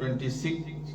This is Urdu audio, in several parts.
26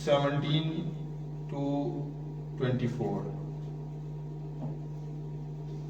17 to 24।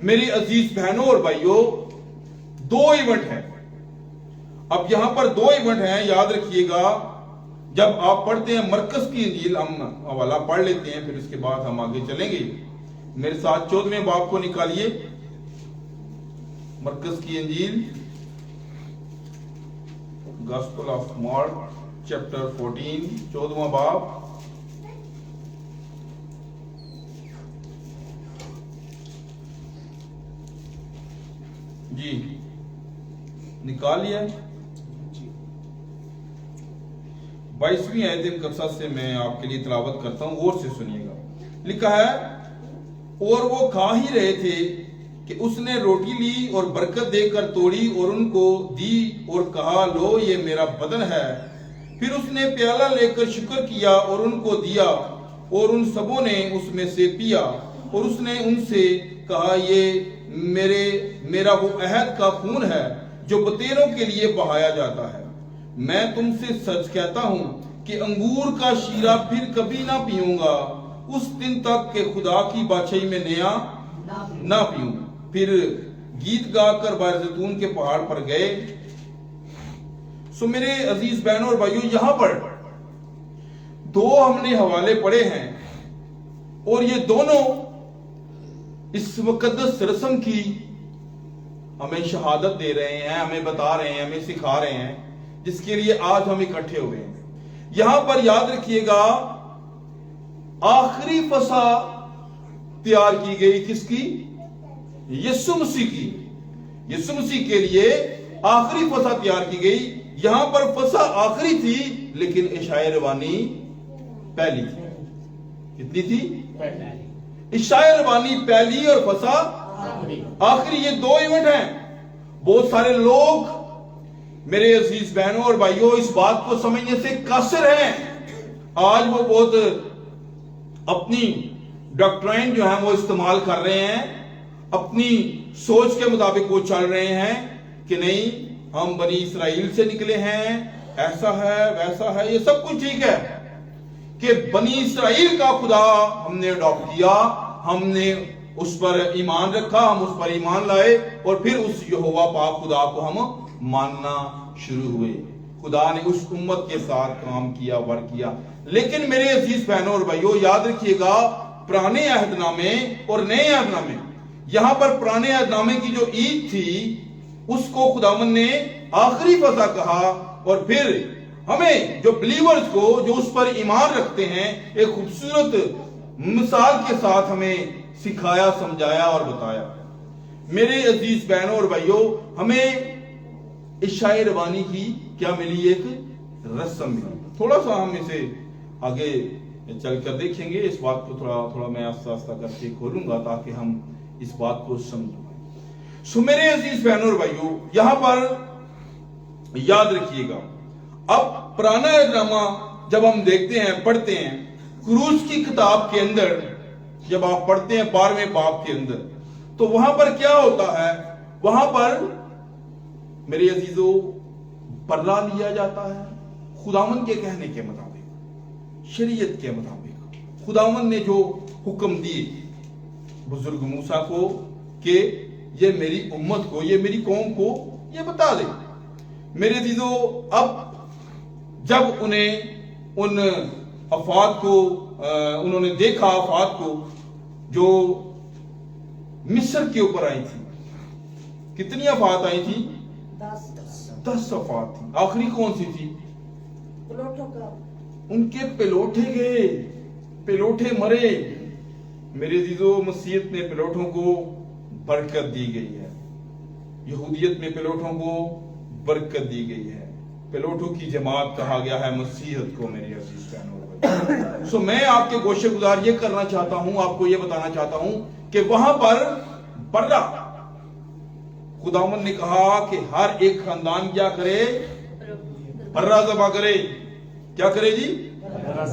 میری عزیز بہنوں اور بھائیوں، دو ایونٹ ہیں. اب یہاں پر دو ایونٹ ہیں، یاد رکھیے گا. جب آپ پڑھتے ہیں مرکز کی انجیل، ہم حوالہ پڑھ لیتے ہیں، پھر اس کے بعد ہم آگے چلیں گے. میرے ساتھ 14ویں باب کو نکالیے. مرکز کی انجیل، گاسپل آف مارک چیپٹر 14، 14واں باب. جی نکال لیا. 22ویں آیت مقدسہ سے میں آپ کے لیے تلاوت کرتا ہوں، غور سے سنیے گا. لکھا ہے، اور وہ کھا ہی رہے تھے کہ اس نے روٹی لی اور برکت دے کر توڑی اور ان کو دی اور کہا، لو یہ میرا بدن ہے. پھر اس نے پیالہ لے کر شکر کیا اور ان کو دیا، اور ان سبوں نے اس میں سے پیا. اور اس نے ان سے کہا، یہ میرا وہ عہد کا خون ہے جو بتیروں کے لیے بہایا جاتا ہے. میں تم سے سچ کہتا ہوں کہ انگور کا شیرہ پھر کبھی نہ پیوں گا اس دن تک کہ خدا کی بادشاہی میں نیا نہ پیوں. پھر گیت گا کر بحر زیتون کے پہاڑ پر گئے. سو میرے عزیز بہنوں اور بھائیوں، یہاں پر دو ہم نے حوالے پڑھے ہیں، اور یہ دونوں اس مقدس رسم کی ہمیں شہادت دے رہے ہیں، ہمیں بتا رہے ہیں، ہمیں سکھا رہے ہیں، جس کے لیے آج ہم اکٹھے ہوئے ہیں. یہاں پر یاد رکھیے گا، آخری فصح تیار کی گئی کس کی؟ یسوع مسیح کی. یسوع مسیح کے لیے آخری فصح تیار کی گئی. یہاں پر فصح آخری تھی، لیکن عشاء روانی پہلی تھی. کتنی تھی؟ عشاء روانی پہلی اور فصح آخری. یہ دو ایونٹ ہیں. بہت سارے لوگ میرے عزیز بہنوں اور بھائیوں اس بات کو سمجھنے سے قاصر ہیں. آج وہ بہت اپنی ڈاکٹرائن جو ہیں وہ استعمال کر رہے ہیں، اپنی سوچ کے مطابق وہ چل رہے ہیں کہ نہیں ہم بنی اسرائیل سے نکلے ہیں، ایسا ہے ویسا ہے. یہ سب کچھ ٹھیک ہے کہ بنی اسرائیل کا خدا ہم نے اڈاپٹ کیا، ہم نے اس پر ایمان رکھا، ہم اس پر ایمان لائے، اور پھر اس یہوہ پاک خدا کو ہم ماننا شروع ہوئے. خدا نے اس امت کے ساتھ کام کیا، ورک کیا. لیکن میرے عزیز بہنوں اور بھائیوں، یاد رکھیے گا، پرانے عہد نامے اور نئے عہد نامے، یہاں پر پرانے عہد نامے کی جو عید تھی اس کو خداوند نے آخری فصح کہا، اور پھر ہمیں جو بلیورز کو، جو اس پر ایمان رکھتے ہیں، ایک خوبصورت مثال کے ساتھ ہمیں سکھایا، سمجھایا اور بتایا. میرے عزیز بہنوں اور بھائیوں، ہمیں عشاء روانی کی کیا ملی؟ ایک رسم ملی. تھوڑا سا ہم اسے آگے چل کر دیکھیں گے. اس بات کو تھوڑا میں آہستہ آہستہ کر کے کھولوں گا تاکہ ہم اس بات کو سمجھیں. سو میرے عزیز بہنوں اور بھائیوں، یہاں پر یاد رکھیے گا، اب پرانا عہد نامہ جب ہم دیکھتے ہیں، پڑھتے ہیں، کروز کی کتاب کے اندر جب آپ پڑھتے ہیں 12ویں باب کے اندر، تو وہاں پر کیا ہوتا ہے؟ وہاں پر میرے عزیزوں پرلا لیا جاتا ہے خداوند کے کہنے کے مطابق، شریعت کے مطابق. خداوند نے جو حکم دیے بزرگ موسیٰ کو کہ یہ میری امت کو، یہ میری قوم کو یہ بتا دے. میرے عزیزوں، اب جب انہیں ان افات کو انہوں نے دیکھا، افات کو جو مصر کے اوپر آئی تھی. کتنی افات آئی تھی؟ 10 افات تھی. آخری کون سی تھی؟ ان کے پلوٹے گئے، پلوٹے مرے. میرے عزیزوں، مسیحیت میں پلوٹوں کو برکت دی گئی ہے، یہودیت میں پلوٹوں کو برکت دی گئی ہے. پلوٹوں کی جماعت کہا گیا ہے مسیحیت کو. میرے عزیز بہنوں، سو میں آپ کے گوشے گزار یہ کرنا چاہتا ہوں، آپ کو یہ بتانا چاہتا ہوں کہ وہاں پر برہ خداوند نے کہا کہ ہر ایک خاندان کیا کرے؟ برہ ذبح کرے. کیا کرے جی؟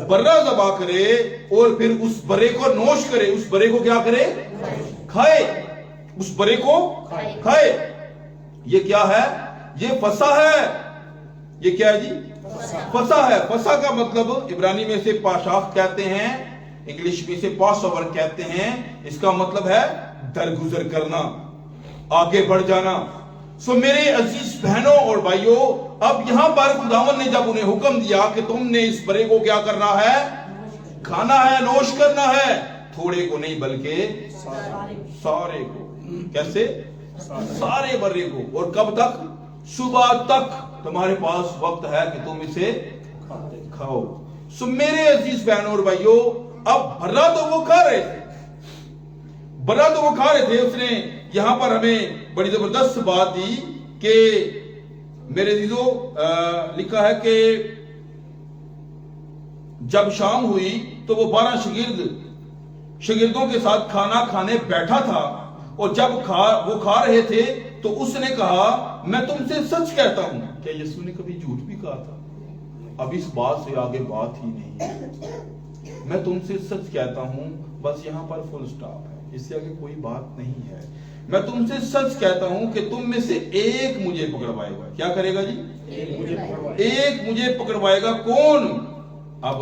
برہ ذبح کرے، اور پھر اس برے کو نوش کرے. اس برے کو کیا کرے؟ کھائے. اس برے کو کھائے. یہ کیا ہے؟ یہ فصح ہے. یہ کیا ہے جی؟ فصح ہے. فصح کا مطلب عبرانی میں سے پاشاخ کہتے ہیں، انگلش میں سے پاس اوور کہتے ہیں. اس کا مطلب ہے درگزر کرنا، آگے بڑھ جانا۔ سو میرے عزیز بہنوں اور بھائیوں، اب یہاں پر خداوند نے جب انہیں حکم دیا کہ تم نے اس برے کو کیا کرنا ہے، کھانا ہے، نوش کرنا ہے، تھوڑے کو نہیں بلکہ سارے کو۔ کیسے؟ سارے برے کو۔ اور کب تک؟ صبح تک تمہارے پاس وقت ہے کہ تم اسے کھاؤ۔ سو میرے عزیز بہنوں اور بھائیوں، اب برا تو وہ کھا رہے تھے، برا تو وہ کھا رہے تھے۔ اس نے یہاں پر ہمیں بڑی زبردست بات دی کہ میرے عزیزو، لکھا ہے کہ جب شام ہوئی تو وہ 12 شاگردوں کے ساتھ کھانا کھانے بیٹھا تھا، اور جب وہ کھا رہے تھے تو اس نے کہا، میں تم سے سچ کہتا ہوں۔ کیا یسوع نے کبھی جھوٹ بھی کہا تھا؟ اب اس بات سے آگے بات ہی نہیں۔ میں تم سے سچ کہتا ہوں، بس یہاں پر فل سٹاپ ہے، اس سے آگے کوئی بات نہیں ہے۔ میں تم سے سچ کہتا ہوں کہ تم میں سے ایک مجھے پکڑوائے گا۔ کیا کرے گا جی؟ ایک مجھے پکڑوائے گا۔ کون؟ اب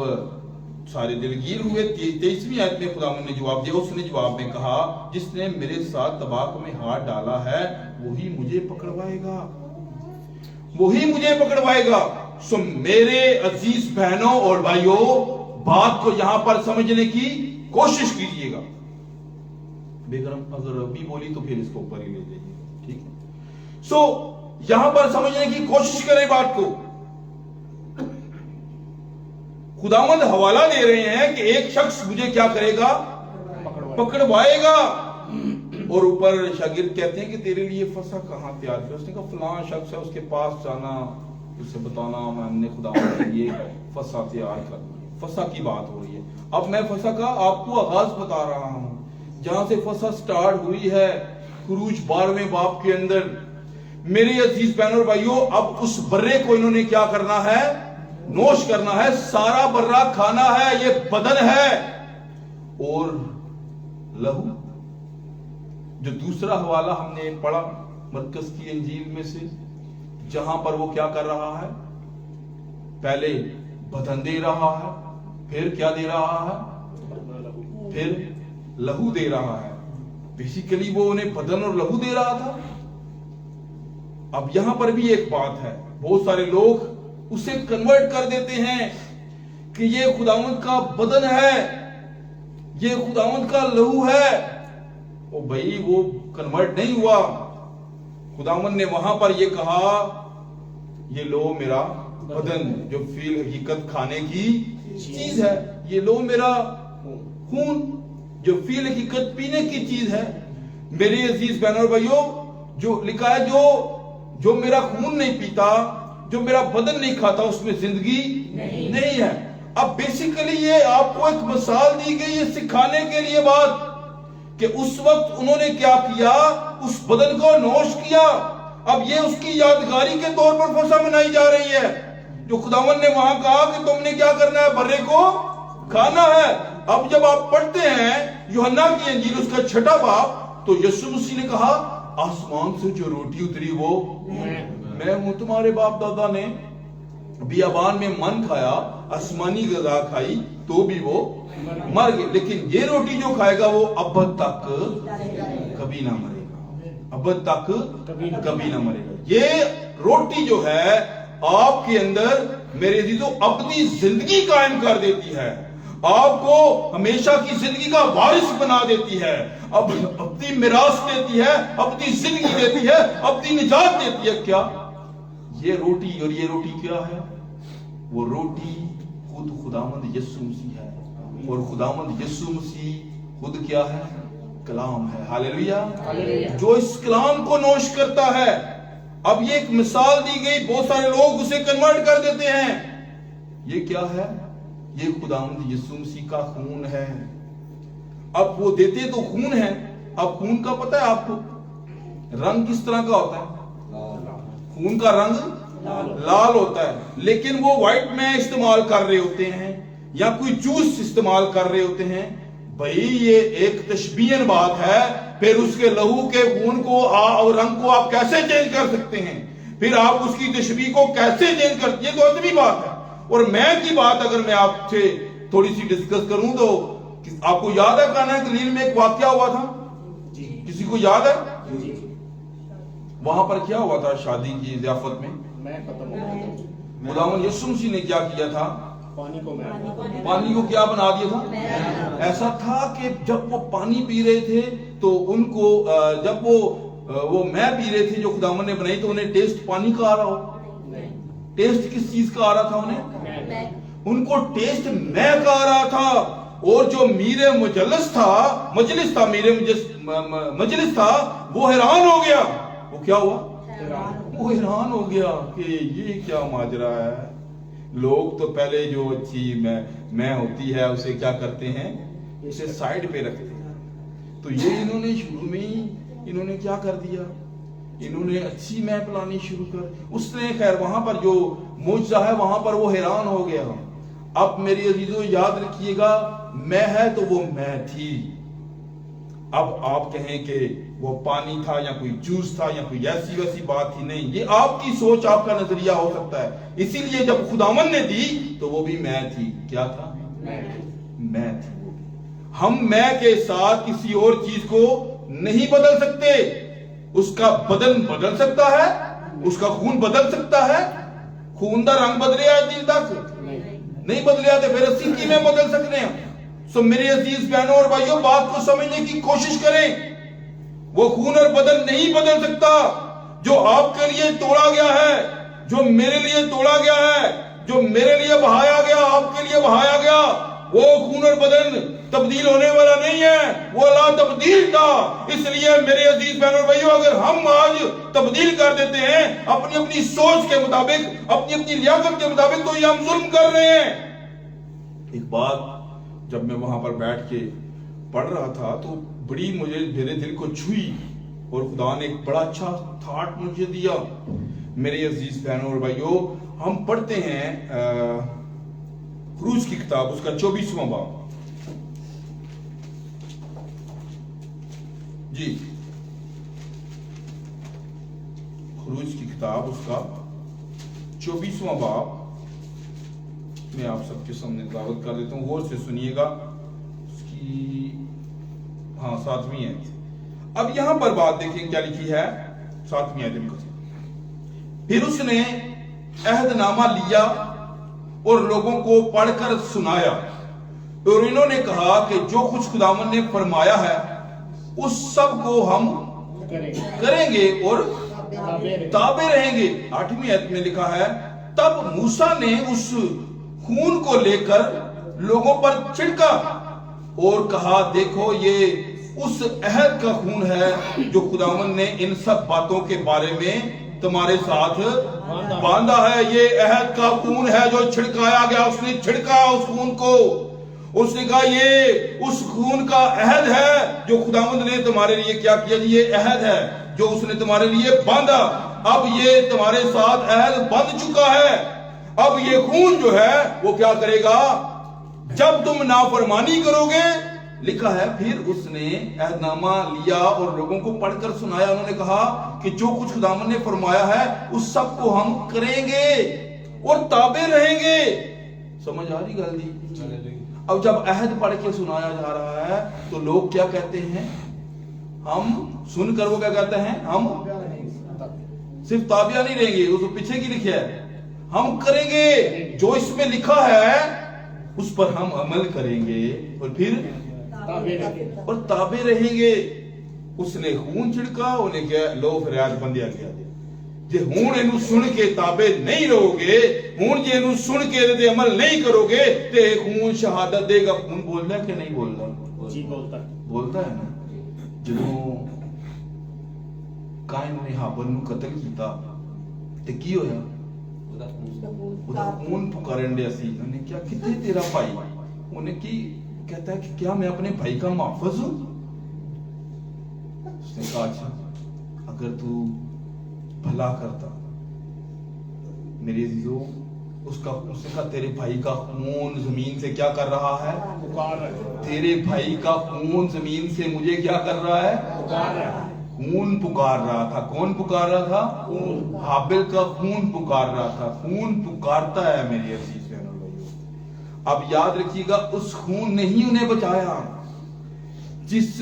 سارے دلگیر ہوئے۔ 23ویں آیت میں خداوند نے جواب دیا، اس نے جواب میں کہا، جس نے میرے ساتھ طباخ میں ہاتھ ڈالا ہے وہی مجھے پکڑوائے گا، وہی مجھے پکڑوائے گا۔ سو میرے عزیز بہنوں اور بھائیوں، بات کو یہاں پر سمجھنے کی کوشش کیجئے گا۔ بیگم اگر ابھی بولی تو پھر اس کو اوپر ہی لے جائیے، ٹھیک ہے؟ سو یہاں پر سمجھنے کی کوشش کریں بات کو۔ خداوند حوالہ دے رہے ہیں کہ ایک شخص مجھے کیا کرے گا، پکڑوائے گا۔ اور اوپر شاگرد کہتے ہیں کہ تیرے لیے فسح کہاں تیار کیا؟ اس نے کہا فلاں شخص ہے، اس کے پاس جانا، اسے بتانا ہم نے خداوند کے لیے فسح تیار کر دی۔ فسح کی بات ہو رہی ہے۔ اب میں فسح کا آپ کو آغاز بتا رہا ہوں، جہاں سے فسح سٹارٹ ہوئی ہے، خروج 12ویں باب کے اندر۔ میرے عزیز بہنوں اور بھائیوں، اب اس برے کو انہوں نے کیا کرنا ہے، نوش کرنا ہے۔ سارا برا کھانا ہے، یہ بدن ہے۔ اور لہو، جو دوسرا حوالہ ہم نے پڑھا مرکز کی انجیل میں سے، جہاں پر وہ کیا کر رہا ہے، پہلے بدن دے رہا ہے، پھر کیا دے رہا ہے، پھر لہو دے رہا ہے۔ بیسیکلی وہ انہیں بدن اور لہو دے رہا تھا۔ اب یہاں پر بھی ایک بات ہے، بہت سارے لوگ اسے کنورٹ کر دیتے ہیں کہ یہ خداوند کا بدن ہے، یہ خداوند کا لہو ہے۔ او بھائی، وہ کنورٹ نہیں ہوا۔ خداوند نے وہاں پر یہ کہا، یہ لو میرا بدن جو فی الحقیقت کھانے کی چیز ہے، یہ لو میرا خون جو فی الحقیقت پینے کی چیز ہے۔ میرے عزیز بہنوں اور بھائیوں، جو لکھا ہے، جو میرا خون نہیں پیتا، جو میرا بدن نہیں کھاتا، اس میں زندگی نہیں ہے۔ اب بیسیکلی یہ آپ کو ایک مثال دی گئی ہے سکھانے کے لیے بات، کہ اس وقت انہوں نے کیا کیا، اس بدن کو نوش کیا۔ اب یہ اس کی یادگاری کے طور پر فسح منائی جا رہی ہے، جو خداوند نے وہاں کہا کہ تم نے کیا کرنا ہے، برے کو کھانا ہے۔ اب جب آپ پڑھتے ہیں یوحنا کی انجیل اس کا 6واں باب، تو یسوع مسیح نے کہا، آسمان سے جو روٹی اتری وہ میں ہوں۔ تمہارے باپ دادا نے بیابان میں من کھایا، آسمانی غذا کھائی، تو بھی وہ مر گئے، لیکن یہ روٹی جو کھائے گا وہ ابد تک کبھی نہ مرے گا، ابد تک کبھی نہ مرے گا۔ یہ روٹی جو ہے آپ کے اندر میرے عزیزو اپنی زندگی قائم کر دیتی ہے، آپ کو ہمیشہ کی زندگی کا وارث بنا دیتی ہے، اب اپنی میراث دیتی ہے، اپنی زندگی دیتی ہے، اپنی نجات دیتی ہے۔ کیا یہ روٹی، اور یہ روٹی کیا ہے؟ وہ روٹی خود خداوند یسوع مسیح ہے، اور خداوند یسوع مسیح خود کیا ہے؟ کلام ہے۔ ہاللیلویہ۔ جو اس کلام کو نوش کرتا ہے، اب یہ ایک مثال دی گئی، بہت سارے لوگ اسے کنورٹ کر دیتے ہیں۔ یہ کیا ہے؟ یہ خداوند یسوع مسیح کا خون ہے۔ اب وہ دیتے تو خون ہے، اب خون کا پتہ ہے آپ کو رنگ کس طرح کا ہوتا ہے؟ خون کا رنگ لال ہوتا ہے، لیکن وہ وائٹ میں استعمال کر رہے ہوتے ہیں یا کوئی جوس استعمال کر رہے ہوتے ہیں۔ بھائی یہ ایک تشبیہن بات ہے، پھر اس کے لہو کے خون کو اور رنگ کو آپ کیسے چینج کر سکتے ہیں؟ پھر آپ اس کی تشبیہ کو کیسے چینج کرتے ہیں؟ یہ تو ادبی بات ہے۔ اور میں کی بات اگر میں آپ سے تھوڑی سی ڈسکس کروں تو آپ کو یاد ہے کانا گلیل میں ایک واقعہ ہوا تھا، کسی کو یاد ہے؟ وہاں پر کیا ہوا تھا شادی کی ضیافت میں؟ خداوند یسوع مسیح نے کیا کیا تھا؟ پانی کو کیا بنا دیا تھا؟ ایسا تھا کہ جب وہ پانی پی رہے تھے تو ان کو جب وہ میں پی رہے تھے جو خداوند نے بنائی تو انہیں ٹیسٹ پانی کا آ رہا ہو؟ ٹیسٹ کس چیز کا آ رہا تھا انہیں؟ ان کو ٹیسٹ میں کا آ رہا تھا، اور جو میر مجلس تھا وہ حیران ہو گیا۔ وہ کیا ہوا؟ وہ حیران ہو گیا کہ یہ کیا ماجرا ہے۔ لوگ تو پہلے جو اچھی میں ہوتی ہے اسے کیا کرتے ہیں؟ اسے سائیڈ پہ رکھتے ہیں۔ تو یہ انہوں نے شروع میں ہی انہوں نے کیا کر دیا؟ انہوں نے اچھی میں پلانی شروع کر۔ اس نے خیر وہاں پر جو معجزہ ہے وہاں پر وہ حیران ہو گیا۔ اب میری عزیزو یاد رکھیے گا، میں ہے تو وہ میں تھی۔ اب آپ کہیں کہ وہ پانی تھا یا کوئی جوس تھا یا کوئی ایسی ویسی بات تھی، نہیں، یہ آپ کی سوچ، آپ کا نظریہ ہو سکتا ہے۔ اسی لیے جب خداوند نے دی تو وہ بھی میں تھی۔ کیا تھا؟ میں تھی۔ ہم میں کے ساتھ کسی اور چیز کو نہیں بدل سکتے۔ اس کا بدن بدل سکتا ہے، اس کا خون بدل سکتا ہے۔ خون دا رنگ بدلیا ہے دل تک نہیں بدلیا تو پھر اسی کی میں بدل سکتے ہیں۔ سو میرے عزیز بہنوں اور بھائیوں، بات کو سمجھنے کی کوشش کریں۔ وہ خون اور بدن نہیں بدل سکتا جو آپ کے لیے توڑا گیا ہے، جو میرے لیے توڑا گیا ہے، جو میرے لیے بہایا گیا، آپ کے لیے بہایا گیا۔ وہ خون اور بدن تبدیل ہونے والا نہیں ہے، وہ لا تبدیل تھا۔ اس لیے میرے عزیز بہنوں اور بھائیوں، اگر ہم آج تبدیل کر دیتے ہیں اپنی اپنی سوچ کے مطابق، اپنی اپنی لیاقت کے مطابق، تو یہ ہم ظلم کر رہے ہیں۔ ایک بات جب میں وہاں پر بیٹھ کے پڑھ رہا تھا تو بڑی میرے دل کو چھوئی، اور خدا نے ایک بڑا اچھا تھاٹ مجھے دیا۔ میرے عزیز بہنوں اور بھائیوں، ہم پڑھتے ہیں خروج کی کتاب، اس کا 24واں باب۔ جی، خروج کی کتاب اس کا 24واں باب میں آپ سب کے سامنے تلاوت کر دیتا ہوں، غور سے سنیے گا۔ اس کی 7ویں آیت۔ اب یہاں پر بات دیکھیں کیا لکھی ہے، 7ویں آیت میں۔ پھر اس نے عہد نامہ لیا اور لوگوں کو پڑھ کر سنایا، اور انہوں نے کہا کہ جو کچھ خداوند نے فرمایا ہے اس سب کو ہم کریں گے اور تابع رہیں گے۔ 8ویں آیت میں لکھا ہے، تب موسیٰ نے اس خون کو لے کر لوگوں پر چھڑکا اور کہا، دیکھو یہ اس عہد کا خون ہے جو خداوند نے ان سب باتوں کے بارے میں تمہارے ساتھ باندھا ہے۔ یہ عہد کا خون ہے جو چھڑکایا گیا۔ اس نے چھڑکا اس خون کو، اس نے کہا یہ اس خون کا عہد ہے جو خداوند نے تمہارے لیے کیا کیا، یہ عہد ہے جو اس نے تمہارے لیے باندھا۔ اب یہ تمہارے ساتھ عہد بندھ چکا ہے۔ اب یہ خون جو ہے وہ کیا کرے گا؟ جب تم نافرمانی کرو گے، لکھا ہے پھر اس نے عہد نامہ لیا اور لوگوں کو پڑھ کر سنایا۔ انہوں نے کہا کہ جو کچھ خداوند نے فرمایا ہے اس سب کو ہم کریں گے اور تابع رہیں گے۔ سمجھ آ رہی گل دی؟ اب جب عہد پڑھ کے سنایا جا رہا ہے تو لوگ کیا کہتے ہیں؟ ہم سن کر وہ کیا کہتے ہیں؟ ہم صرف تابع نہیں رہیں گے، اس پیچھے کی لکھا ہے ہم کریں گے، جو اس میں لکھا ہے اس پر ہم عمل کریں گے اور پھر اور تابع رہیں گے۔ اس نے خون چھڑکا، انہیں کیا لو فریاد بندیا گیا جے ہون اینو سن کے تابع نہیں رہو گے، ہون جے اینو سن کے دے عمل نہیں کرو گے تے خون شہادت دے گا۔ خون بولنا ہے کہ نہیں بولنا؟ جی بولتا ہے نا۔ جدوں قائن نے ہابل نو قتل کیتا تے کی ہویا؟ وہ خون پکارن دیا سی۔ انہوں نے کیا کتنے تیرا بھائی؟ انہیں کی کہتا ہے کہ کیا میں اپنے بھائی کا محافظ ہوں؟ اس نے کہا اچھا اگر تو بھلا کرتا میری عزیزو، اس نے کہا تیرے بھائی کا خون زمین سے کیا کر رہا ہے؟ تیرے بھائی کا خون زمین سے مجھے کیا کر رہا ہے؟ خون پکار رہا تھا۔ کون پکار رہا تھا؟ حابل کا خون پکار رہا تھا۔ خون پکارتا ہے میری عزیز بہنوں بھائیوں۔ اب یاد رکھیے گا، اس خون نے ہی انہیں بچایا۔ جس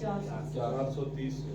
430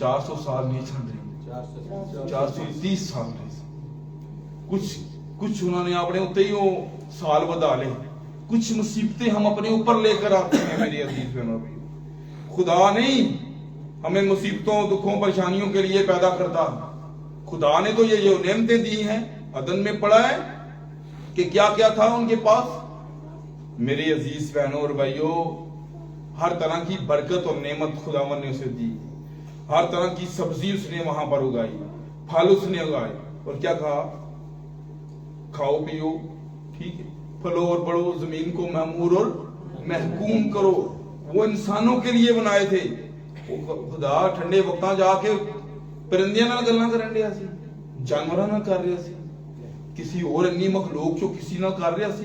400 سال نہیں چل رہی، 430 سال رہی، کچھ انہوں نے اپنے اتنے ہی وہ سال بدا لے، کچھ مصیبتیں ہم اپنے اوپر لے کر آتے ہیں میری عزیز بہنوں بھائیو۔ خدا نہیں ہمیں مصیبتوں دکھوں پریشانیوں کے لیے پیدا کرتا، خدا نے تو یہ جو نعمتیں دی ہیں، عدن میں پڑھا ہے کہ کیا کیا تھا ان کے پاس۔ میری عزیز بہنوں اور بھائیو، ہر طرح کی برکت اور نعمت خداوند نے اسے دی، ہر طرح کی سبزی اس نے وہاں پر اگائی، پھل اس نے اگائے، اور کیا کہا؟ کھاؤ پیو، ٹھیک ہے، پھلو اور بڑھو، زمین کو معمور اور محکوم کرو۔ وہ انسانوں کے لیے بنائے تھے۔ خدا ٹھنڈے وقتاں جا کے پرندیاں نال گلاں کرن دیا سی، جانوراں نال کر رہا سی، کسی اور انی مخلوق چوں کسی نال کر رہا سی،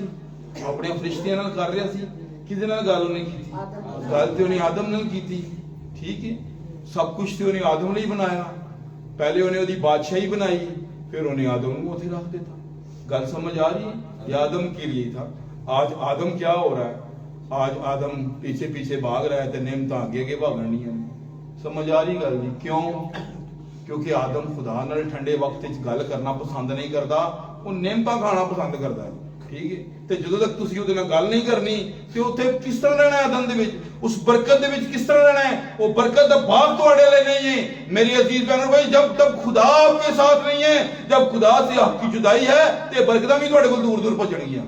اپنے فرشتیاں نال کر رہا سی۔ کدے نال گل انہیں کی؟ گل تے انہیں آدم نال کی، ٹھیک ہے، سب کچھ تے انہیں آدم نے ہی بنایا۔ پہلے انہیں وہ بادشاہی بنائی، پھر انہیں آدم کو اتنے رکھ دیتا۔ گل سمجھ آ رہی ہے؟ یہ آدم کے لیے تھا۔ آج آدم کیا ہو رہا ہے؟ آج آدم پیچھے پیچھے بھاگ رہا ہے تے نعمتاں آگے کے بھاگن نہیں ہیں۔ سمجھ آ رہی گل جی؟ کیوں؟ کیونکہ آدم خدا نال ٹھنڈے وقت گل کرنا پسند نہیں کرتا، وہ نعمتاں کھانا پسند کرتا ہے، ٹھیک ہے۔ تے جدوں تک تسی اودے نال گل نہیں کرنی تے اوتھے کس طرح رہنا ہے؟ عدن دے وچ اس برکت دے وچ کس طرح رہنا ہے؟ وہ برکت دا باغ تواڈے لے نہیں ہے میری عزیز بہنوں بھائی۔ جب تک خدا آپ کے ساتھ نہیں ہے، جب خدا سے آپ کی جدائی ہے تے برکتاں بھی تواڈے کول دور دور پہنچن گیاں۔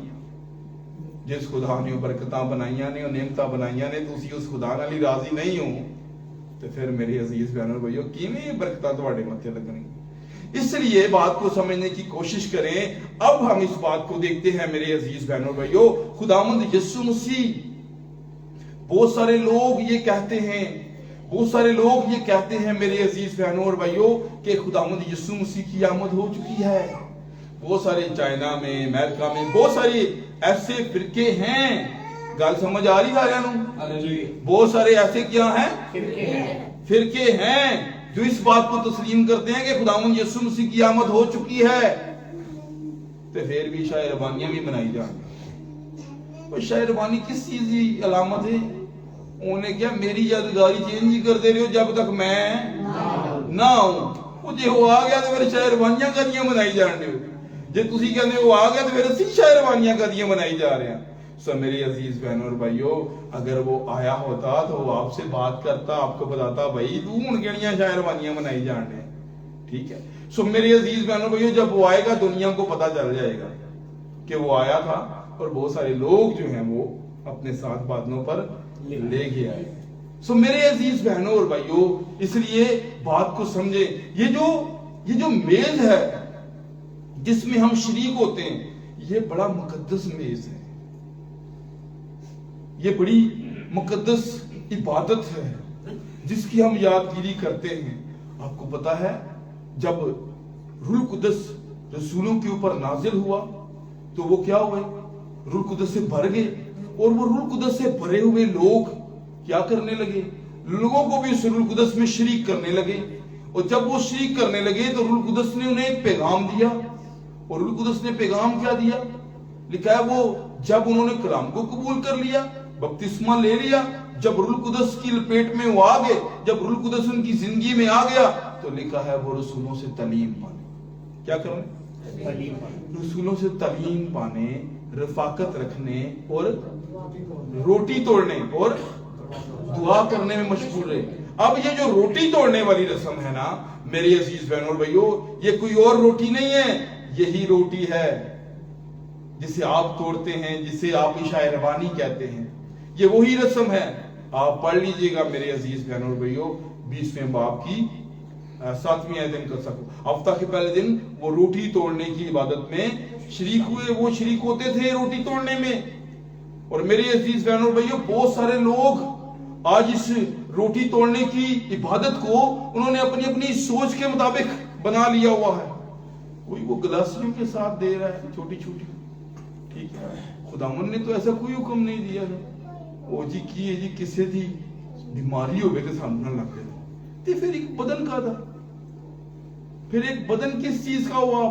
جس خدا نے برکتاں بنائیاں نے، نعمتاں بنائیاں نے، تسی اس خدا نال ہی راضی نہیں ہو تے پھر میری عزیز بہنوں بھائیو کیویں برکتاں تواڈے متھے لگن گی؟ اس لیے بات کو سمجھنے کی کوشش کریں۔ اب ہم اس بات کو دیکھتے ہیں میرے عزیز بہنوں بھائیو، خداوند یسوع مسیح، بہت سارے لوگ یہ کہتے ہیں میرے عزیز بہنوں اور بھائیو کہ خداوند یسوع مسیح کی آمد ہو چکی ہے۔ بہت سارے چائنا میں، امریکہ میں بہت سارے ایسے فرقے ہیں، گل سمجھ آ رہی ہے؟ بہت سارے ایسے کیا ہیں؟ فرقے ہیں جو اس بات کو تسلیم کرتے ہیں کہ خداوند یسوع مسیح کی آمد ہو چکی ہے، تو پھر بھی شاہ ربانیاں بھی منائی جائیں۔ شاہ ربانی کس چیز کی علامت ہے؟ انہیں کیا میری یادگاری چینج ہی کرتے رہے ہو جب تک میں نہ آؤں۔ وہ جے وہ آ گیا تو پھر شاہ ربانیاں کدیاں منائی جان رہے ہو؟ جے تسی کہندے وہ آ گیا تو پھر اسی شاہ ربانیاں کدیاں منائی جا رہے ہیں۔ سو میری عزیز بہنوں اور بھائیو، اگر وہ آیا ہوتا تو وہ آپ سے بات کرتا، آپ کو بتاتا بھائی تو ہن کیڑیاں شاہ ربانیاں منائی جان رہے ہیں، ٹھیک ہے۔ سو میری عزیز بہنوں بھائیو، جب وہ آئے گا دنیا کو پتہ چل جائے گا کہ وہ آیا تھا، اور بہت سارے لوگ جو ہیں وہ اپنے ساتھ بادلوں پر لے گیا ہے۔ سو میرے عزیز بہنوں اور بھائیو، اس لیے بات کو سمجھے، یہ جو میز ہے جس میں ہم شریک ہوتے ہیں، یہ بڑا مقدس میز ہے، یہ بڑی مقدس عبادت ہے جس کی ہم یادگیری کرتے ہیں۔ آپ کو پتا ہے جب روح القدس رسولوں کے اوپر نازل ہوا تو وہ کیا ہوئے؟ روح القدس سے بھر گئے، اور وہ روح القدس سے بھرے ہوئے لوگ کیا کرنے لگے؟ لوگوں کو بھی اس روح القدس میں شریک کرنے لگے، اور جب وہ شریک کرنے لگے تو روح القدس نے انہیں ایک پیغام دیا، اور روح القدس نے پیغام کیا دیا؟ لکھا ہے وہ جب انہوں نے کلام کو قبول کر لیا، بپتسمہ لے لیا، جب روح القدس کی لپیٹ میں وہ آ گئے، جب روح القدس ان کی زندگی میں آ گیا تو لکھا ہے وہ رسولوں سے تعلیم پانے، کیا کرنے؟ رسولوں سے تعلیم پانے، رفاقت رکھنے، اور روٹی توڑنے اور دعا کرنے میں مشغول رہے۔ اب یہ جو روٹی توڑنے والی رسم ہے نا میری عزیز بہنوں اور بھائیو، یہ کوئی اور روٹی نہیں ہے، یہی روٹی ہے جسے آپ توڑتے ہیں، جسے آپ عشاء ربانی کہتے ہیں، یہ وہی رسم ہے۔ آپ پڑھ لیجئے گا میرے عزیز بہنوں اور بھائیو 20ویں باب کی 7ویں آیت ان کر سکو۔ ہفتہ کے پہلے دن وہ روٹی توڑنے کی عبادت میں شریک ہوئے، وہ شریک ہوتے تھے روٹی توڑنے میں۔ اور میرے عزیز بہنوں اور بھائیو، بہت سارے لوگ آج اس روٹی توڑنے کی عبادت کو انہوں نے اپنی اپنی سوچ کے مطابق بنا لیا ہوا ہے۔ کوئی وہ گلاسیوں کے ساتھ دے رہا ہے چھوٹی چھوٹی، ٹھیک ہے، خداوند نے تو ایسا کوئی حکم نہیں دیا ہے۔ وہ جی کی جی کسے تھی بیماری ہو گئے تھے سامنے لگ گئے تھے، پھر ایک بدن کا تھا، پھر ایک بدن کس چیز کا ہوا؟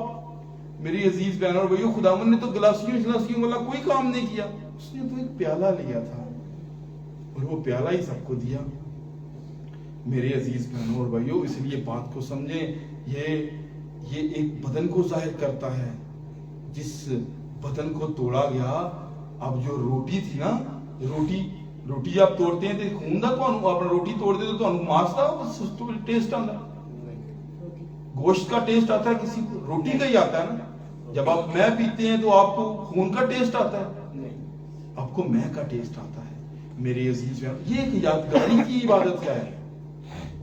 میری عزیز بہنوں اور بھائیو، خداوند نے تو گلاسیوں والا کوئی کام نہیں کیا، اس نے تو ایک پیالہ لیا تھا اور وہ پیالہ ہی سب کو دیا۔ میرے عزیز بہنوں اور بھائیوں، اس لیے بات کو سمجھیں، یہ ایک بدن کو ظاہر کرتا ہے، جس بدن کو توڑا گیا۔ اب جو روٹی تھی نا، روٹی جب توڑتے ہیں تو خون دا تو اپنا روٹی توڑتے تو ماس کا ٹیسٹ آتا ہے، گوشت کا ٹیسٹ آتا ہے، کسی کو روٹی کا ہی آتا ہے نا۔ جب آپ میں پیتے ہیں تو آپ کو خون کا ٹیسٹ آتا ہے، آپ کو میں کا ٹیسٹ آتا ہے۔ میرے عزیز یہ ایک یادگاری کی عبادت ہے،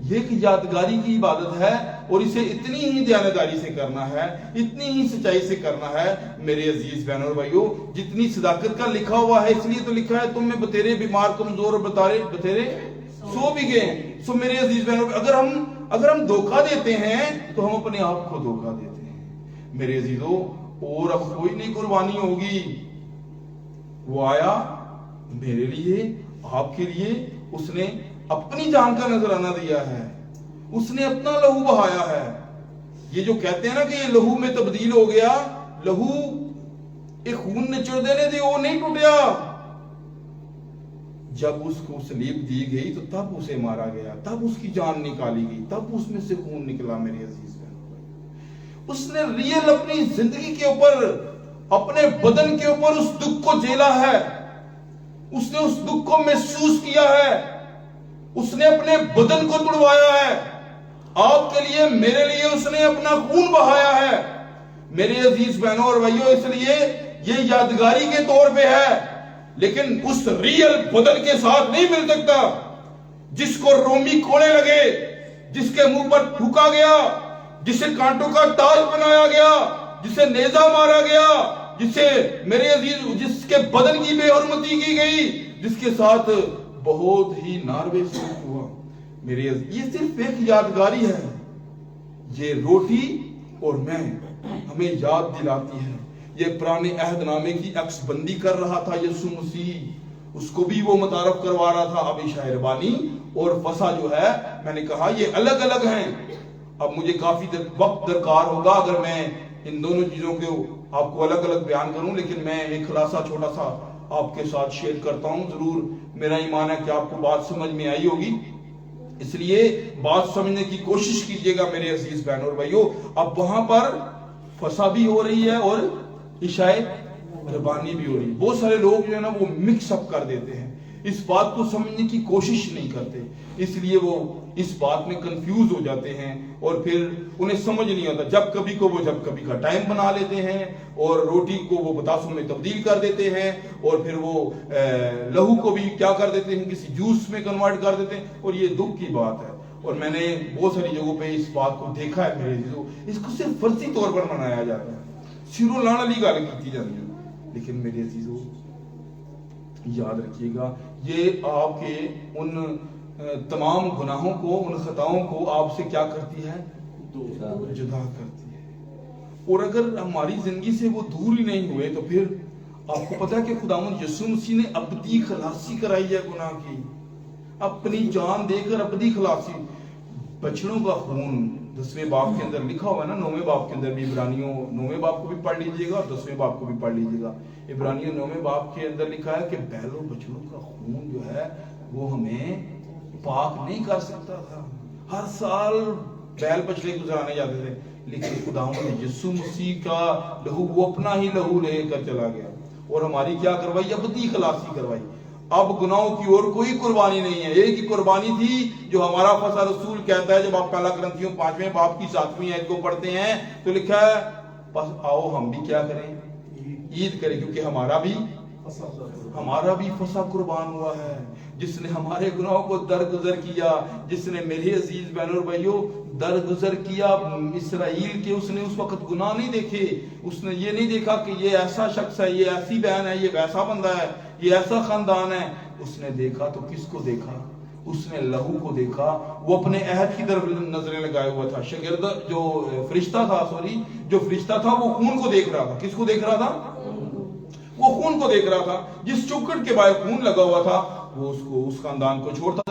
یہ ایک یادگاری کی عبادت ہے، اور اسے اتنی ہی دیانتداری سے کرنا ہے، اتنی ہی سچائی سے کرنا ہے میرے عزیز بہنوں اور بھائیوں، جتنی صداقت کا لکھا ہوا ہے۔ اس لیے تو لکھا ہے تم میں بتیرے بیمار کمزور اور بتیرے سو بھی گئے۔ سو میرے عزیز بہنوں، اگر ہم دھوکہ دیتے ہیں تو ہم اپنے آپ کو دھوکہ دیتے ہیں میرے عزیزوں۔ اور اب کوئی نہیں قربانی ہوگی، وہ آیا میرے لیے، آپ کے لیے، اس نے اپنی جان کا نذرانہ دیا ہے، اس نے اپنا لہو بہایا ہے۔ یہ جو کہتے ہیں نا کہ یہ لہو میں تبدیل ہو گیا، لہو ایک خون نچوڑ دینے دے، وہ نہیں ٹوٹیا۔ جب اس کو صلیب دی گئی تو تب اسے مارا گیا، تب اس کی جان نکالی گئی، تب اس میں سے خون نکلا میرے عزیز بہنوں۔ اس نے ریئل اپنی زندگی کے اوپر، اپنے بدن کے اوپر اس دکھ کو جھیلا ہے، اس نے اس دکھ کو محسوس کیا ہے، اس نے اپنے بدن کو توڑوایا ہے آپ کے لیے، میرے لیے اس نے اپنا خون بہایا ہے میرے عزیز بہنوں اور بھائیوں۔ اس لیے یہ یادگاری کے طور پہ ہے، لیکن اس ریئل بدن کے ساتھ نہیں مل سکتا جس کو رومی کوڑے لگے، جس کے منہ پر تھوکا گیا، جسے کانٹوں کا تاج بنایا گیا، جسے نیزہ مارا گیا، جسے میرے عزیز جس کے بدن کی بے حرمتی کی گئی، جس کے ساتھ بہت ہی ناروے سلوک ہوا میرے عزیز۔ یہ صرف ایک یادگاری ہے، یہ روٹی اور میں ہمیں یاد دلاتی ہے۔ یہ پرانے عہد نامے کی عکس بندی کر رہا تھا یسوع مسیح، اس کو بھی وہ متعارف کروا رہا تھا۔ اب عشاء ربانی اور فصح جو ہے، میں نے کہا یہ الگ الگ ہیں۔ اب مجھے کافی وقت درکار ہوگا اگر میں ان دونوں چیزوں کو آپ کو الگ الگ بیان کروں، لیکن میں ایک خلاصہ چھوٹا سا آپ کے ساتھ شیئر کرتا ہوں۔ ضرور میرا ایمان ہے کہ آپ کو بات سمجھ میں آئی ہوگی، اس لیے بات سمجھنے کی کوشش کیجئے گا میرے عزیز بہنوں اور بھائیوں۔ اب وہاں پر فصح بھی ہو رہی ہے اور عشاء ربانی بھی ہو رہی ہے۔ بہت سارے لوگ جو ہے نا وہ مکس اپ کر دیتے ہیں، اس بات کو سمجھنے کی کوشش نہیں کرتے، اس لیے وہ اس بات میں کنفیوز ہو جاتے ہیں، اور پھر انہیں سمجھ نہیں آتا۔ جب کبھی کو وہ جب کبھی کا ٹائم بنا لیتے ہیں، اور روٹی کو وہ بتاسوں میں تبدیل کر دیتے ہیں، اور پھر وہ لہو کو بھی کیا کر دیتے ہیں، کسی جوس میں کنورٹ کر دیتے ہیں، اور یہ دکھ کی بات ہے۔ اور میں نے بہت ساری جگہوں پہ اس بات کو دیکھا ہے میرے عزیزوں، اس کو صرف فرضی طور پر منایا جاتا ہے، سیرو لان علی گل کی جاتی ہے، لیکن میرے عزیزوں یاد رکھیے گا، یہ آپ کے ان تمام گناہوں کو، ان خطاؤں کو آپ سے کیا کرتی ہے؟ جدا کرتی ہے۔ اور اگر ہماری زندگی سے وہ دور ہی نہیں ہوئے تو پھر آپ کو پتا ہے کہ خداوند یسوع مسیح نے ابدی خلاصی کرائی ہے گناہ کی، اپنی جان دے کر ابدی خلاصی۔ بچڑوں کا خون 10ویں باب کے اندر لکھا ہوا ہے نا، 9ویں باب کے اندر بھی، عبرانیوں 9ویں باب کو بھی پڑھ لیجئے گا اور 10ویں باب کو بھی پڑھ لیجئے گا۔ عبرانیوں 9ویں باب کے اندر لکھا ہے کہ بیل و بچڑوں کا خون جو ہے وہ ہمیں پاک نہیں کر سکتا تھا۔ ہر سال بیل بچڑے گزرانے جاتے تھے، لیکن خداوند یسوع مسیح کا لہو، وہ اپنا ہی لہو لے کر چلا گیا اور ہماری کیا کروائی؟ ابدی خلاصی کروائی۔ اب گناہوں کی اور کوئی قربانی نہیں ہے، ایک ہی قربانی تھی جو ہمارا فصح رسول کہتا ہے۔ جب آپ پہلا کرنتھیوں 5ویں باب کی 7ویں آیت کو پڑھتے ہیں تو لکھا ہے بس آؤ ہم بھی کیا کریں؟ عید کریں، کیونکہ ہمارا بھی فصح قربان ہوا ہے، جس نے ہمارے گناہوں کو درگزر کیا، جس نے میرے عزیز بہنوں اور بھائیوں درگزر کیا اسرائیل کے۔ اس نے اس وقت گناہ نہیں دیکھے، اس نے یہ نہیں دیکھا کہ یہ ایسا شخص ہے، یہ ایسی بہن ہے، یہ ویسا بندہ ہے، یہ ایسا خاندان ہے۔ اس نے دیکھا تو کس کو دیکھا؟ اس نے لہو کو دیکھا۔ وہ اپنے عہد کی طرف نظریں لگائے ہوا تھا۔ شاگرد جو فرشتہ تھا وہ خون کو دیکھ رہا تھا۔ کس کو دیکھ رہا تھا؟ وہ خون کو دیکھ رہا تھا۔ جس چوکٹ کے باہر خون لگا ہوا تھا وہ اس خاندان کو چھوڑتا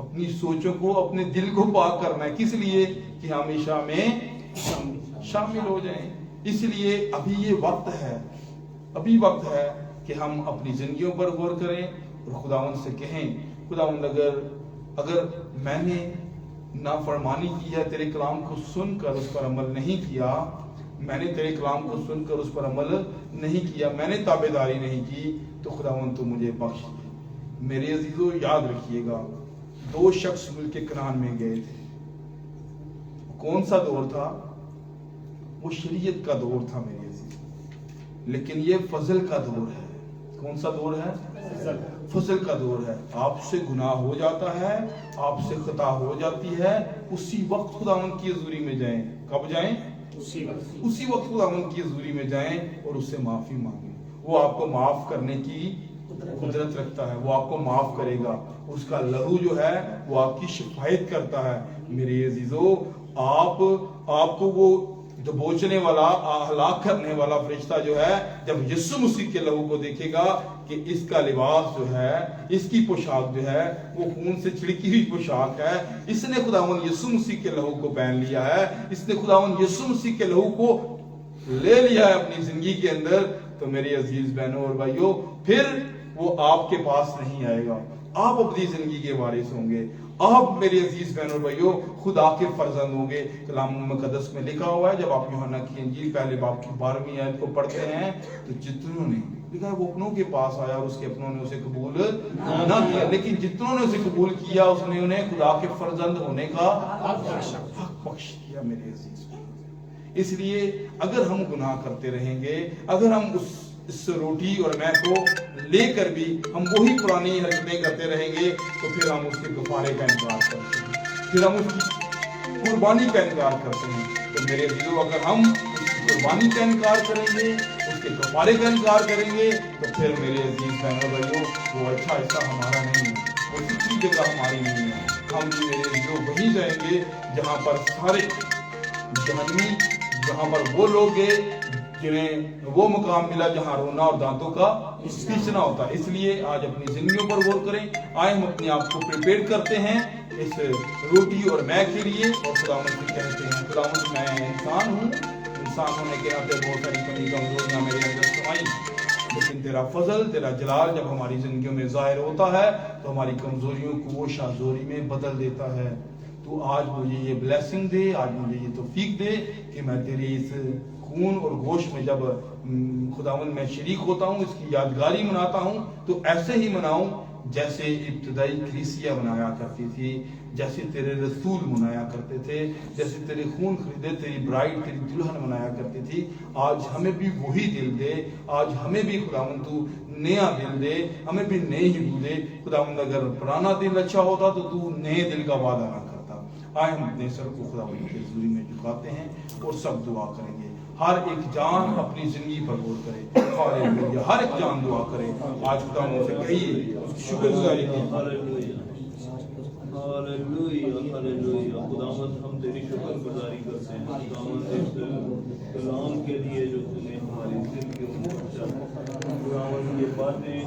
اپنی سوچوں کو، اپنے دل کو پاک کرنا ہے. کس لیے؟ کہ ہمیشہ میں شامل ہو جائیں. اس لیے ابھی یہ وقت ہے، ابھی وقت ہے کہ ہم اپنی زندگیوں پر غور کریں اور خداوند سے کہیں خداوند اگر میں نے نافرمانی کی ہے، تیرے کلام کو سن کر اس پر عمل نہیں کیا، میں نے تیرے کلام کو سن کر اس پر عمل نہیں کیا، میں نے تابعداری نہیں کی، تو خداوند تو مجھے بخش دے. میرے عزیزو یاد رکھیے گا، 2 شخص ملک کنعان میں گئے تھے. کون سا دور تھا؟ وہ شریعت کا دور تھا میرے عزیز، لیکن یہ فضل کا دور ہے. کون سا دور ہے؟ فضل کا دور ہے. آپ سے گناہ ہو جاتا ہے، آپ سے خطا ہو جاتی ہے، اسی وقت خداوند کی حضوری میں جائیں. کب جائیں؟ اسی وقت خداوند کی حضوری میں جائیں اور اس سے معافی مانگیں. وہ آپ کو معاف کرنے کی قدرت رکھتا ہے، وہ آپ کو معاف کرے گا. اس کا لہو جو ہے وہ آپ کی شفایت کرتا ہے. میرے عزیزو، آپ کو وہ دبوچنے والا، ہلاک کرنے والا فرشتہ جو ہے، جب یسوع مسیح کے لہو کو دیکھے گا کہ اس کا لباس جو ہے، اس کی پوشاک جو ہے وہ خون سے چھڑکی ہوئی پوشاک ہے، اس نے خداوند یسوع مسیح کے لہو کو پہن لیا ہے، اس نے خداوند یسوع مسیح کے لہو کو لے لیا ہے اپنی زندگی کے اندر، تو میرے عزیز بہنوں اور بھائیوں، پھر وہ آپ کے پاس نہیں آئے گا. آپ اپنی زندگی کے وارث ہوں گے. آپ میرے عزیز بہنوں اور بھائیوں خدا کے فرزند ہوں گے. کلام مقدس میں لکھا ہوا ہے، جب آپ یوحنا کی انجیل پہلے باب کی 12ویں آیت کو پڑھتے ہیں، تو جتنوں نے لکھا ہے وہ اپنوں کے پاس آیا اور اس کے اپنوں نے اسے قبول نہ کیا، لیکن جتنوں نے اسے قبول کیا اس نے انہیں خدا کے فرزند ہونے کا حق بخش دیا. میرے عزیز، اس لیے اگر ہم گناہ کرتے رہیں گے، اگر ہم اس روٹی اور میں کو لے کر بھی ہم وہی پرانی حرکتیں کرتے رہیں گے، تو پھر ہم اس کے کفارے کا انکار کرتے ہیں، پھر ہم اس کی قربانی کا انکار کرتے ہیں. تو میرے عزیزو، اگر ہم اس کی قربانی کا انکار کریں گے، اس کے کفارے کا انکار کریں گے، تو پھر میرے عزیز بہنوں بھائیوں وہ اچھا حصہ ہمارا نہیں ہے، وہ دوسری جگہ ہماری نہیں ہے. ہم میرے عزیزو وہیں جائیں گے جہاں پر سارے جہنمی، جہاں پر وہ لوگ گئے جنہیں وہ مقام ملا جہاں رونا اور دانتوں کا پیسنا ہوتا ہے. اس لیے آج اپنی زندگیوں پر غور کریں. آئے ہم اپنے آپ کو پریپیئر کرتے ہیں اس روٹی اور میں کے لیے، اور خداوند سے کہتے ہیں خداوند میں انسان ہوں، انسان ہونے کے ناطے بہت ساری کمی کمزوریاں میرے اندر سمائیں، لیکن تیرا فضل، تیرا جلال جب ہماری زندگیوں میں ظاہر ہوتا ہے تو ہماری کمزوریوں کو وہ شاذوری میں بدل دیتا ہے. تو آج مجھے یہ بلیسنگ دے، آج مجھے یہ توفیق دے کہ میں تیری اس خون اور گوشت میں جب خداوند میں شریک ہوتا ہوں، اس کی یادگاری مناتا ہوں، تو ایسے ہی مناؤں جیسے ابتدائی کلیسیا منایا کرتی تھی، جیسے تیرے رسول منایا کرتے تھے، جیسے تیرے خون خریدے تیری برائڈ، تیری دلہن منایا کرتی تھی. آج ہمیں بھی وہی دل دے، آج ہمیں بھی خداوند تو نیا دل دے، ہمیں بھی نئے ہی دل دے. خداوند اگر پرانا دل اچھا ہوتا تو نئے دل کا وعدہ نہ کرتا. آئے ہم اپنے سر کو خداوند کی حضوری میں جھکاتے ہیں اور سب دعا کریں گے. ہر ایک جان اپنی زندگی پر غور کرے. ہاللویا، ہر ایک جان دعا کرے. آج خداوند سے کہیے، شکر گزاری کیجیے. Hallelujah hallelujah. خداوند ہم تیری شکر گزاری کرتے ہیں خداوند اس کلام کے لیے جو تم نے ہماری زندگیوں میں پہنچا. خداوند یہ باتیں